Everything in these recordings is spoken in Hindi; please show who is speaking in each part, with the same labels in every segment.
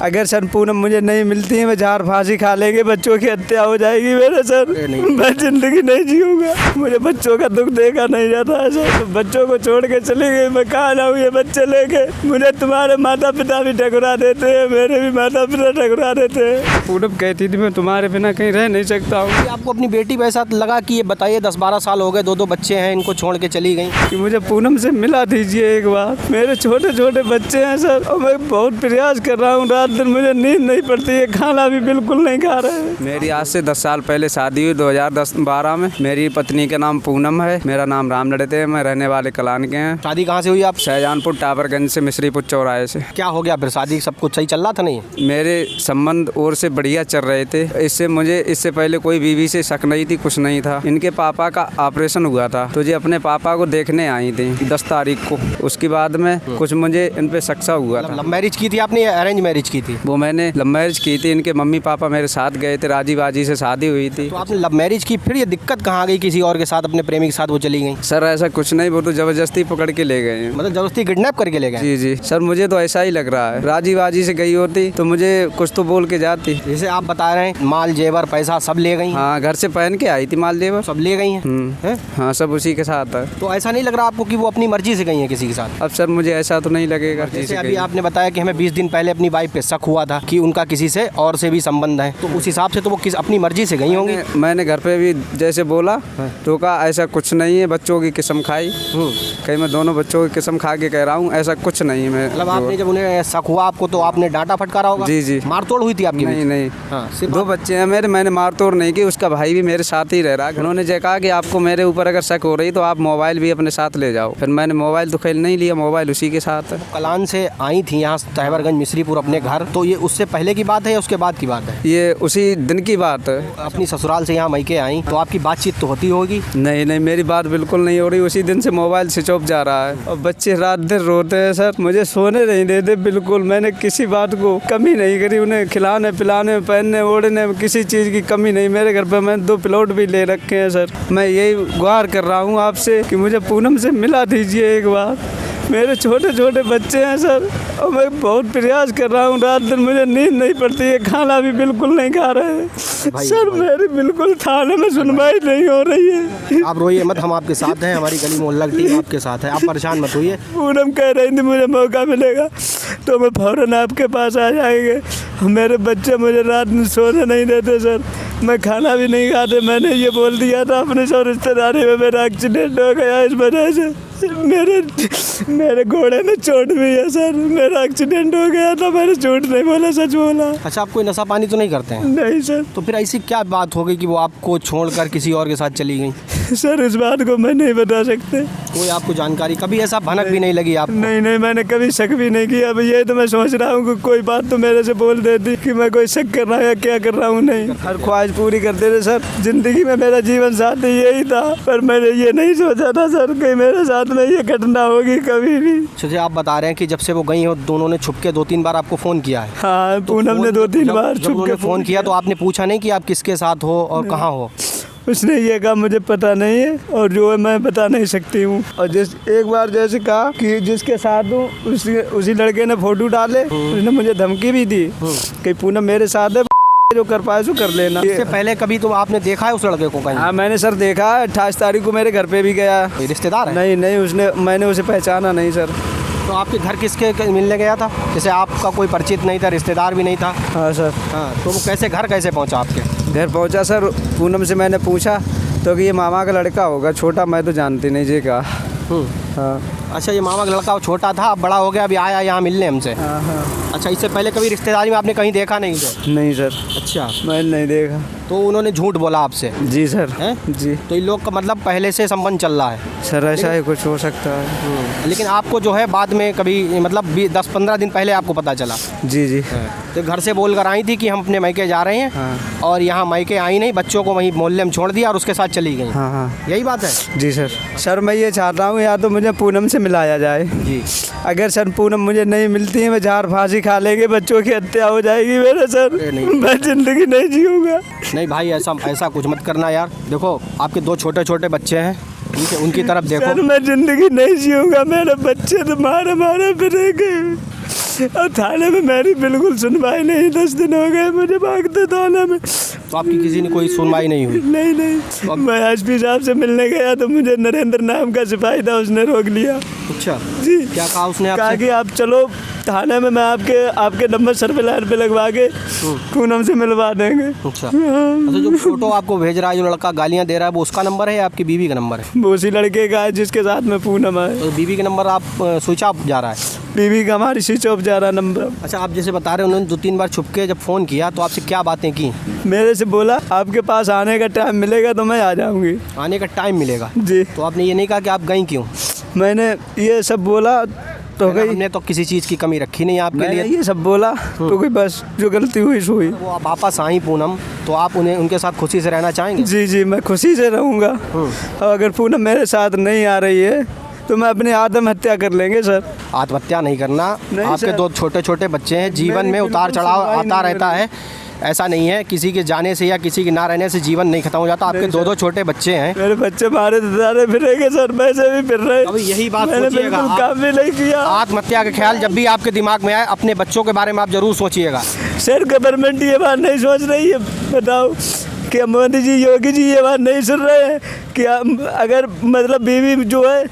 Speaker 1: अगर सर पूनम मुझे नहीं मिलती है, मैं झाड़ फांसी खा लेंगे, बच्चों की हत्या हो जाएगी मेरे सर। मैं जिंदगी नहीं जीऊंगा, मुझे बच्चों का दुख देखा नहीं जाता है सर। बच्चों को छोड़ के चली गई, मैं कहाँ जाऊँ ये बच्चे लेके। मुझे तुम्हारे माता पिता भी ठुकरा देते हैं, मेरे भी माता पिता ठुकरा देते हैं। पूनम कहती थी मैं तुम्हारे बिना कहीं रह नहीं सकता हूँ।
Speaker 2: आपको अपनी बेटी पे ऐसा लगा कि ये बताइए 10-12 साल हो गए, 2 बच्चे हैं, इनको छोड़ के चली गई,
Speaker 1: कि मुझे पूनम से मिला दीजिए एक बार। मेरे छोटे छोटे बच्चे हैं सर, और मैं बहुत प्रयास कर रहा हूँ, रात दिन मुझे नींद नहीं पड़ती है, खाना भी बिल्कुल नहीं खा रहे हैं। मेरी आज से 10 साल पहले शादी हुई 2012 में। मेरी पत्नी का नाम पूनम है, मेरा नाम राम लड़ते है, मैं रहने वाले कलान के हैं।
Speaker 2: शादी कहाँ से हुई आप?
Speaker 1: शाहजहानपुर टावरगंज से, मिश्रीपुर चौराहे से।
Speaker 2: क्या हो गया फिर, शादी सब कुछ सही चल रहा था? नहीं,
Speaker 1: मेरे संबंध और से बढ़िया चल रहे थे। इससे पहले कोई बीवी से शक नहीं थी, कुछ नहीं था। इनके पापा का ऑपरेशन हुआ था, तो जी अपने पापा को देखने आई थी 10 तारीख को। उसके बाद में कुछ मुझे इन पे शक सा हुआ था।
Speaker 2: लव मैरिज की थी आपने या अरेंज मैरिज की थी?
Speaker 1: वो मैंने लव मैरिज की थी, इनके मम्मी पापा मेरे साथ गए थे, राजी बाजी से शादी हुई थी।
Speaker 2: तो आपने लव मैरिज की, फिर ये दिक्कत कहाँ आ गई? किसी और के साथ, अपने प्रेमी के साथ वो चली गई?
Speaker 1: सर ऐसा कुछ नहीं, वो तो जबरदस्ती पकड़ के ले गए हैं।
Speaker 2: मतलब जबरदस्ती किडनैप करके ले गए?
Speaker 1: जी जी सर, मुझे तो ऐसा ही लग रहा है। राजी बाजी से गई होती तो मुझे कुछ तो बोल के जाती।
Speaker 2: जैसे आप बता रहे हैं माल जेवर पैसा सब ले गई?
Speaker 1: हाँ, घर से पहन के आई थी माल जेवर,
Speaker 2: सब ले गई हैं?
Speaker 1: हाँ सब उसी के साथ है।
Speaker 2: तो ऐसा नहीं लग रहा आपको कि वो अपनी मर्जी से गई है किसी के साथ?
Speaker 1: अब सर मुझे ऐसा तो नहीं लगेगा।
Speaker 2: जैसे अभी आपने बताया कि हमें 20 दिन पहले अपनी वाइफ पे शक हुआ था कि उनका किसी से और से भी संबंध है, तो उस हिसाब से तो वो अपनी मर्जी से गई होंगी।
Speaker 1: मैंने घर पे भी जैसे बोला तो कहा ऐसा कुछ नहीं है, बच्चों की कसम खाई। कहीं मैं दोनों बच्चों की कसम खा के कह रहा हूँ, ऐसा कुछ नहीं है।
Speaker 2: मतलब आपने जब उन्हें शक हुआ आपको, तो आपने डांटा फटकारा होगा?
Speaker 1: जी जी।
Speaker 2: मारतोड़ हुई थी आपकी?
Speaker 1: नहीं।
Speaker 2: हाँ,
Speaker 1: 2 बच्चे हैं मेरे, मैंने मारतोड़ नहीं की। उसका भाई भी मेरे साथ ही रह रहा है। उन्होंने जो कहा कि आपको मेरे ऊपर अगर शक हो रही तो आप मोबाइल भी अपने साथ ले जाओ। फिर मैंने मोबाइल तो खेल नहीं लिया, मोबाइल उसी के साथ है।
Speaker 2: कलान से आई थी यहाँ टावरगंज मिश्रीपुर अपने घर, तो ये उससे पहले की बात है या उसके बाद की बात है?
Speaker 1: ये उसी दिन की बात है।
Speaker 2: अपनी ससुराल से यहाँ मैके आई तो आपकी बातचीत तो होती होगी?
Speaker 1: नहीं, मेरी बात बिल्कुल नहीं हो रही। उसी दिन से मोबाइल स्विच ऑफ जा रहा है, और बच्चे रात दिन रोते हैं सर, मुझे सोने नहीं देते बिल्कुल। मैंने किसी बात को कमी नहीं करी, उन्हें खिलाने पिलाने पहनने ओढ़ने में किसी चीज़ की कमी नहीं। मेरे घर पे मैंने 2 प्लॉट भी ले रखे हैं सर। मैं यही गुहार कर रहा हूँ आपसे कि मुझे पूनम से मिला दीजिए एक बार। मेरे छोटे छोटे बच्चे हैं सर, और मैं बहुत प्रयास कर रहा हूँ, रात दिन मुझे नींद नहीं पड़ती है, खाना भी बिल्कुल नहीं खा रहे हैं सर। मेरी बिल्कुल थाने में सुनवाई नहीं हो रही है।
Speaker 2: आप रोइए मत, हम आपके साथ हैं, हमारी गली मोहल्ला की टीम आपके साथ है, आप परेशान मत होइए।
Speaker 1: पूनम कह रही थी मुझे मौका मिलेगा तो मैं फौरन आपके पास आ जाएंगे। मेरे बच्चे मुझे रात में सोने नहीं देते सर, मैं खाना भी नहीं खाते। मैंने ये बोल दिया था अपने सब रिश्तेदारी में मेरा एक्सीडेंट हो गया, इस वजह से मेरे घोड़े में चोट भी है सर। मेरा एक्सीडेंट हो गया था, मैंने झूठ नहीं बोला, सच बोला।
Speaker 2: अच्छा, आप कोई नशा पानी तो नहीं करते हैं?
Speaker 1: नहीं सर।
Speaker 2: तो फिर ऐसी क्या बात हो गई कि वो आपको छोड़कर किसी और के साथ चली गई?
Speaker 1: सर इस बात को मैं नहीं बता सकते।
Speaker 2: कोई आपको जानकारी, कभी ऐसा भनक भी नहीं लगी आपको?
Speaker 1: नहीं, मैंने कभी शक भी नहीं किया। अब ये तो मैं सोच रहा हूँ कि कोई बात तो मेरे से बोल देती कि मैं कोई शक कर रहा हूँ या क्या कर रहा हूँ। नहीं, हर ख्वाहिश पूरी करते थे सर। जिंदगी में मेरा जीवन साथी यही था, पर मैंने ये नहीं सोचा था सर कि मेरे साथ में ये घटना होगी कभी भी।
Speaker 2: सोचिए, आप बता रहे हैं कि जब से वो गई हो, दोनों ने छुपके 2-3 बार आपको फ़ोन किया है?
Speaker 1: हाँ, पूनम ने 2-3 बार
Speaker 2: छुपके फ़ोन किया, तो आपने पूछा नहीं कि आप किसके साथ हो और कहाँ हो?
Speaker 1: उसने ये कहा मुझे पता नहीं है, और जो है मैं बता नहीं सकती हूँ। और एक बार जैसे कहा कि जिसके साथ हूँ उसी लड़के ने फोटो डाले, उसने मुझे धमकी भी दी कि पूनम मेरे साथ है, जो कर पाए सो कर लेना।
Speaker 2: इससे पहले कभी तो आपने देखा है उस लड़के को कहीं?
Speaker 1: हाँ, मैंने सर देखा है। 28 तारीख को मेरे घर पे भी गया।
Speaker 2: रिश्तेदार है?
Speaker 1: नहीं, मैंने उसे पहचाना नहीं सर।
Speaker 2: तो आपके घर किसके मिलने गया था? जैसे आपका कोई परिचित नहीं था, रिश्तेदार भी नहीं था?
Speaker 1: हाँ सर।
Speaker 2: हाँ, तो वो घर कैसे पहुंचा आपके?
Speaker 1: घर पहुंचा सर, पूनम से मैंने पूछा तो कि ये मामा का लड़का होगा, छोटा, मैं तो जानती नहीं जी कहा। हाँ।
Speaker 2: अच्छा, ये मामा का लड़का छोटा था, अब बड़ा हो गया, अभी आया यहाँ मिलने हमसे?
Speaker 1: हाँ।
Speaker 2: अच्छा, इससे पहले कभी रिश्तेदारी में आपने कहीं देखा नहीं थे?
Speaker 1: नहीं सर।
Speaker 2: अच्छा,
Speaker 1: मैंने नहीं देखा।
Speaker 2: तो उन्होंने झूठ बोला आपसे?
Speaker 1: जी सर।
Speaker 2: हैं?
Speaker 1: जी।
Speaker 2: तो इन लोग का मतलब पहले से संबंध चल रहा है?
Speaker 1: सर ऐसा ही कुछ हो सकता है।
Speaker 2: लेकिन आपको जो है बाद में कभी, मतलब 10-15 दिन पहले आपको पता चला?
Speaker 1: जी।
Speaker 2: तो घर से बोल कर आई थी कि हम अपने मैके जा रहे हैं।
Speaker 1: हाँ।
Speaker 2: और यहाँ मैके आई नहीं, बच्चों को वहीं मोहल्ले में छोड़ दिया और उसके साथ चली गई।
Speaker 1: हाँ।
Speaker 2: यही बात है?
Speaker 1: जी सर, मैं ये चाहता हूँ या तो मुझे पूनम से मिलाया जाए।
Speaker 2: जी।
Speaker 1: अगर सर पूनम मुझे नहीं मिलती है, मैं झाड़ फांसी खा लेंगे, बच्चों की हत्या हो जाएगी मेरे सर। मैं जिंदगी नहीं जीऊंगा।
Speaker 2: नहीं भाई, ऐसा कुछ मत करना यार। देखो, आपके 2 छोटे छोटे बच्चे हैं, उनकी तरफ देखो।
Speaker 1: सर मैं जिंदगी नहीं जीऊंगा, मेरे बच्चे तो मारे मारे फिरेंगे और थाने में मेरी बिल्कुल सुनवाई नहीं। 10 दिन हो गए मुझे भागते थाने में,
Speaker 2: तो आपकी किसी ने कोई सुनवाई नहीं हुई?
Speaker 1: नहीं। मैं एसपी साहब से मिलने गया तो मुझे नरेंद्र नाम का सिपाही था, उसने रोक लिया।
Speaker 2: अच्छा
Speaker 1: जी।
Speaker 2: क्या कहा उसने आपसे?
Speaker 1: कहा कि आप चलो थाने में, मैं आपके नंबर सर्विलांस पे लगवा के पूनम से मिलवा देंगे।
Speaker 2: अच्छा जो फोटो आपको भेज रहा है, जो लड़का गालियाँ दे रहा है, वो उसका नंबर है या आपकी बीवी का नंबर है?
Speaker 1: वो उसी लड़के का है जिसके साथ में पूनम है।
Speaker 2: तो बीवी का नंबर आप स्विच ऑफ जा रहा है?
Speaker 1: बीवी का हमारी स्विच ऑफ जा रहा नंबर।
Speaker 2: अच्छा, आप जैसे बता रहे हैं उन्होंने 2-3 बार छुप के जब फ़ोन किया तो आपसे क्या बातें की?
Speaker 1: मेरे से बोला आपके पास आने का टाइम मिलेगा तो मैं आ जाऊंगी।
Speaker 2: आने का टाइम मिलेगा?
Speaker 1: जी।
Speaker 2: तो आपने ये नहीं कहा कि आप गई क्यों?
Speaker 1: मैंने ये सब बोला तो गई।
Speaker 2: हमने तो किसी चीज़ की कमी रखी नहीं आपके
Speaker 1: मैंने
Speaker 2: लिए।
Speaker 1: ये सब बोला तो कोई बस जो गलती हुई सो हुई।
Speaker 2: वो आप वापस आई पूनम, तो आप उनके साथ खुशी से रहना चाहेंगे?
Speaker 1: जी, मैं खुशी से रहूँगा। और अगर पूनम मेरे साथ नहीं आ रही है तो मैं अपनी आत्महत्या कर लेंगे सर।
Speaker 2: आत्महत्या नहीं करना। आपके
Speaker 1: सर।
Speaker 2: 2 छोटे छोटे बच्चे हैं, जीवन में
Speaker 1: मेरी
Speaker 2: उतार
Speaker 1: बिल्कुल
Speaker 2: चढ़ाव
Speaker 1: सुनवाई
Speaker 2: आता
Speaker 1: नहीं
Speaker 2: रहता है। ऐसा नहीं है किसी के जाने से या किसी के ना रहने से जीवन नहीं खत्म हो जाता। आपके 2-2 छोटे बच्चे हैं।
Speaker 1: मेरे बच्चे मारे दारे फिरेंगे सर, वैसे भी फिर रहे।
Speaker 2: अब यही बात
Speaker 1: मैंने
Speaker 2: सोचिएगा।
Speaker 1: बिल्कुल काम भी नहीं किया।
Speaker 2: आत्महत्या का ख्याल जब भी आपके दिमाग में आए, अपने बच्चों के बारे में आप जरूर सोचिएगा।
Speaker 1: सर गवर्नमेंट ये बात नहीं सोच रही है, बताओ कि मोदी जी, योगी जी ये बात नहीं सुन रहे हैं कि अगर मतलब बीवी जो है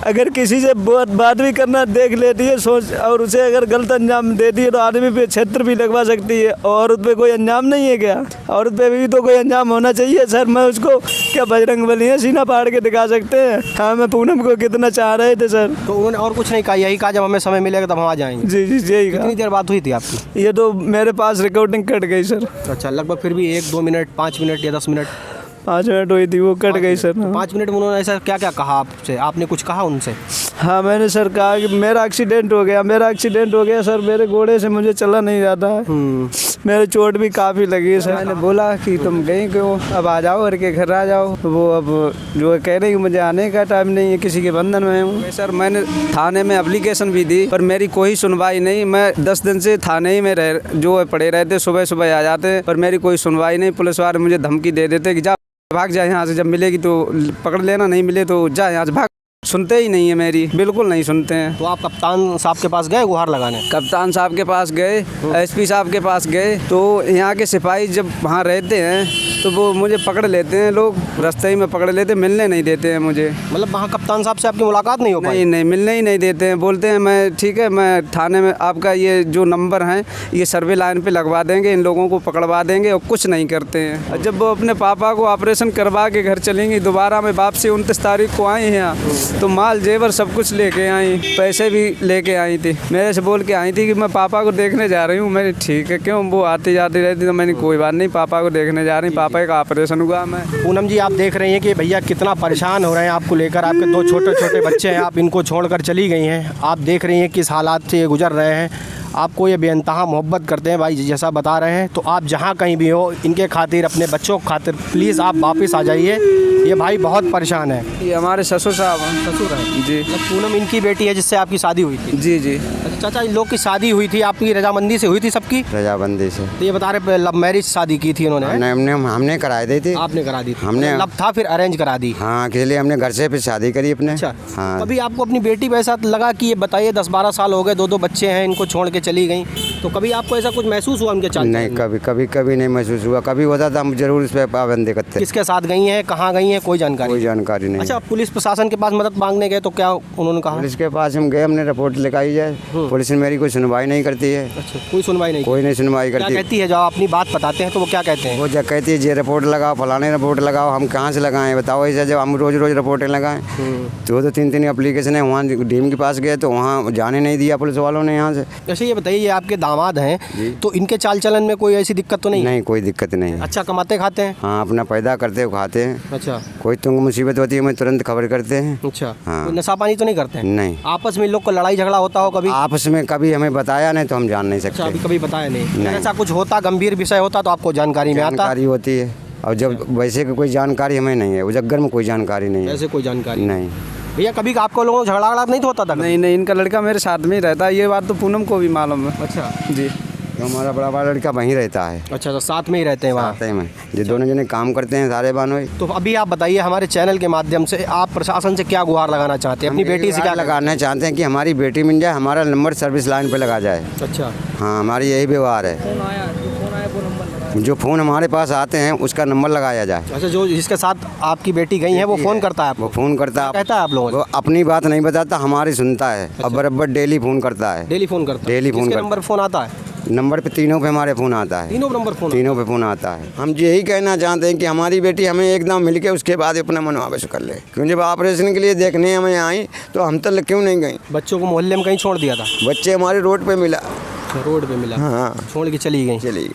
Speaker 1: अगर किसी से बात भी करना देख लेती है सोच, और उसे अगर गलत अंजाम देती है तो आदमी पे क्षेत्र भी लगवा सकती है। औरत पे कोई अंजाम नहीं है क्या? औरत पे भी तो कोई अंजाम होना चाहिए सर। मैं उसको क्या बजरंग बली है सीना फाड़ के दिखा सकते हैं? हाँ, मैं पूनम को कितना चाह रहे थे सर।
Speaker 2: तो उन्होंने और कुछ नहीं कहा, यही कहा जब हमें समय मिलेगा तब हम आ जाएंगे?
Speaker 1: जी यही कहा।
Speaker 2: कितनी देर बात हुई थी आपकी?
Speaker 1: ये तो मेरे पास रिकॉर्डिंग कट गई सर।
Speaker 2: अच्छा, लगभग फिर भी 1-2 मिनट, 5 मिनट या 10 मिनट?
Speaker 1: 5 मिनट हुई थी, वो कट गई सर।
Speaker 2: 5 मिनट में उन्होंने ऐसा क्या क्या कहा आपसे? आपने कुछ कहा उनसे?
Speaker 1: हाँ, मैंने सर कहा कि मेरा एक्सीडेंट हो गया सर। मेरे घोड़े से मुझे चला नहीं जाता है। मेरे चोट भी काफ़ी लगी है सर। मैंने बोला कि तुम गई क्यों, अब आ जाओ घर के घर आ जाओ। वो अब जो कह रही कि मुझे आने का टाइम नहीं है, किसी के बंधन में हूँ। सर मैंने थाने में एप्लीकेशन भी दी पर मेरी कोई सुनवाई नहीं। मैं 10 दिन से थाने ही में जो पड़े रहते, सुबह सुबह आ जाते पर मेरी कोई सुनवाई नहीं। पुलिस वाले मुझे धमकी दे देते कि जा भाग जाए यहाँ से, जब मिलेगी तो पकड़ लेना, नहीं मिले तो जा यहाँ से भाग। सुनते ही नहीं है मेरी, बिल्कुल नहीं सुनते हैं।
Speaker 2: तो आप कप्तान साहब के पास गए गुहार लगाने?
Speaker 1: कप्तान साहब के पास गए, एसपी साहब के पास गए, तो यहाँ के सिपाही जब वहाँ रहते हैं तो वो मुझे पकड़ लेते हैं, लोग रास्ते ही में पकड़ लेते, मिलने नहीं देते हैं मुझे।
Speaker 2: मतलब वहाँ कप्तान साहब से आपकी मुलाकात नहीं हो पाई?
Speaker 1: नहीं, मिलने ही नहीं देते हैं। बोलते हैं मैं ठीक है, मैं थाने में आपका ये जो नंबर है ये सर्वे लाइन पे लगवा देंगे, इन लोगों को पकड़वा देंगे, और कुछ नहीं करते हैं। और जब वो अपने पापा को ऑपरेशन करवा के घर चलेंगी, दोबारा मैं वापसी 29 तारीख को आई हैं तो माल जेवर सब कुछ लेके आई, पैसे भी लेके आई थी। मेरे से बोल के आई थी कि मैं पापा को देखने जा रही हूँ। मैंने ठीक है, क्यों? वो आती जाती रहती तो मैंने कोई बात नहीं, पापा को देखने जा रही, पापा का ऑपरेशन हुआ। मैं
Speaker 2: पूनम जी, आप देख रही हैं कि भैया कितना परेशान हो रहे हैं आपको लेकर। आपके 2 छोटे छोटे बच्चे हैं, आप इनको छोड़कर चली गई हैं। आप देख रही हैं किस हालात से ये गुजर रहे हैं। आपको ये बेइंतहा मोहब्बत करते हैं भाई, जैसा बता रहे हैं। तो आप जहाँ कहीं भी हो, इनके खातिर, अपने बच्चों के खातिर प्लीज़ आप वापस आ जाइए। ये भाई बहुत परेशान है।
Speaker 1: ये हमारे ससुर साहब हैं।
Speaker 2: ससुर है
Speaker 1: जी।
Speaker 2: पूनम इनकी बेटी है जिससे आपकी शादी हुई थी?
Speaker 1: जी।
Speaker 2: अच्छा चाचा, इन लोग की शादी हुई थी आपकी रजामंदी से हुई थी सबकी?
Speaker 3: रजाबंदी से।
Speaker 2: तो ये बता रहे लव मैरिज शादी की थी इन्होंने?
Speaker 3: हमने कराई दी थी।
Speaker 2: आपने करा दी थी?
Speaker 3: हमने
Speaker 2: लव था फिर अरेंज करा दी?
Speaker 3: हाँ, अकेले हमने घर से फिर शादी करी अपने।
Speaker 2: अच्छा।
Speaker 3: हाँ।
Speaker 2: कभी आपको अपनी बेटी वैसा लगा कि ये बताइए 10-12 साल हो गए, 2 बच्चे हैं, इनको छोड़ के चली गई, तो कभी आपको ऐसा कुछ महसूस हुआ उनके चाल?
Speaker 3: नहीं, कभी नहीं महसूस हुआ। कभी होता था हम जरूर इस पर पाबंदी करते।
Speaker 2: किसके साथ गई हैं, कहाँ गई हैं, कोई जानकारी
Speaker 3: नहीं।
Speaker 2: अच्छा, पुलिस प्रशासन के पास मदद मांगने गए तो क्या उन्होंने कहा?
Speaker 3: पुलिस के पास हम गए, हमने रिपोर्ट लिखाई जाए, पुलिस ने मेरी कोई सुनवाई नहीं करती है।
Speaker 2: अच्छा, कोई सुनवाई नहीं?
Speaker 3: कोई नहीं सुनवाई
Speaker 2: क्या
Speaker 3: करती।
Speaker 2: कहती है? जब आप अपनी बात बताते हैं तो वो क्या कहते हैं?
Speaker 3: वो जब कहती है ये रिपोर्ट लगाओ, फलाने रिपोर्ट लगाओ, हम कहाँ से लगाएं बताओ। ऐसा जब हम रोज़ रिपोर्टें लगाएं, 2-3 एप्लीकेशन है, वहाँ डीएम के पास गए तो वहाँ जाने नहीं दिया पुलिस वालों ने यहाँ से।
Speaker 2: अच्छा ये बताइए, ये आपके दामाद हैं तो इनके चाल चलन में कोई ऐसी दिक्कत तो नहीं?
Speaker 3: नहीं, कोई दिक्कत नहीं।
Speaker 2: अच्छा कमाते खाते हैं?
Speaker 3: हाँ, अपना पैदा करते हो, खाते हैं।
Speaker 2: अच्छा।
Speaker 3: कोई तुमको मुसीबत होती है मैं तुरंत खबर करते हैं।
Speaker 2: अच्छा।
Speaker 3: हाँ।
Speaker 2: कोई नशा पानी तो नहीं करते हैं?
Speaker 3: नहीं।
Speaker 2: आपस में इन लोग को लड़ाई झगड़ा होता हो कभी?
Speaker 3: आपस में कभी हमें बताया नहीं तो हम जान नहीं
Speaker 2: अच्छा,
Speaker 3: सकते।
Speaker 2: अभी कभी बताया नहीं?
Speaker 3: नहीं।
Speaker 2: ऐसा कुछ होता, गंभीर विषय होता तो आपको जानकारी में आता?
Speaker 3: जानकारी होती है, और जब वैसे की कोई जानकारी हमें नहीं है, उजग्गर में कोई जानकारी नहीं है।
Speaker 2: ऐसे कोई जानकारी
Speaker 3: नहीं।
Speaker 2: भैया, कभी आपको लोगों को झगड़ा नहीं होता था?
Speaker 1: नहीं, इनका लड़का मेरे साथ में ही रहता है, ये बात तो पूनम को भी मालूम है।
Speaker 2: अच्छा
Speaker 1: जी।
Speaker 3: तो हमारा बड़ा वाला लड़का वहीं रहता है,
Speaker 2: अच्छा, तो साथ में ही रहते हैं वहाँ।
Speaker 3: साथ में जो दोनों जने काम करते हैं सारे बानोई।
Speaker 2: तो अभी आप बताइए, हमारे चैनल के माध्यम से आप प्रशासन से क्या गुहार लगाना चाहते हैं, अपनी बेटी से क्या
Speaker 3: लगाना चाहते हैं कि हमारी बेटी मिल जाए, हमारा नंबर सर्विस लाइन पे लगा जाए।
Speaker 2: अच्छा,
Speaker 3: हाँ, हमारी यही व्यवहार है, जो फ़ोन हमारे पास आते हैं उसका नंबर लगाया जाए।
Speaker 2: अच्छा, जो जिसके साथ आपकी बेटी गई है वो फ़ोन करता है आपको?
Speaker 3: वो फ़ोन करता है,
Speaker 2: कहता है आप लोगों
Speaker 3: वो अपनी बात नहीं बताता, हमारी सुनता है। अब बराबर डेली फ़ोन करता है,
Speaker 2: डेली फ़ोन करता है?
Speaker 3: डेली फ़ोन
Speaker 2: किसके
Speaker 3: करता
Speaker 2: नंबर फ़ोन आता है?
Speaker 3: नंबर पे तीनों पे हमारे फ़ोन आता है,
Speaker 2: तीनों नंबर फ़ोन?
Speaker 3: तीनों पे फ़ोन आता है। हम यही कहना चाहते हैं कि हमारी बेटी हमें एकदम मिल के उसके बाद अपना मन वापस कर ले, क्योंकि जब ऑपरेशन के लिए देखने हमें आई तो हम तो क्यों नहीं गई।
Speaker 2: बच्चों को मोहल्ले में कहीं छोड़ दिया था?
Speaker 3: बच्चे हमारे रोड पे मिला,
Speaker 2: रोड पे मिला,
Speaker 3: हाँ,
Speaker 2: छोड़ के चली गई।
Speaker 3: चली।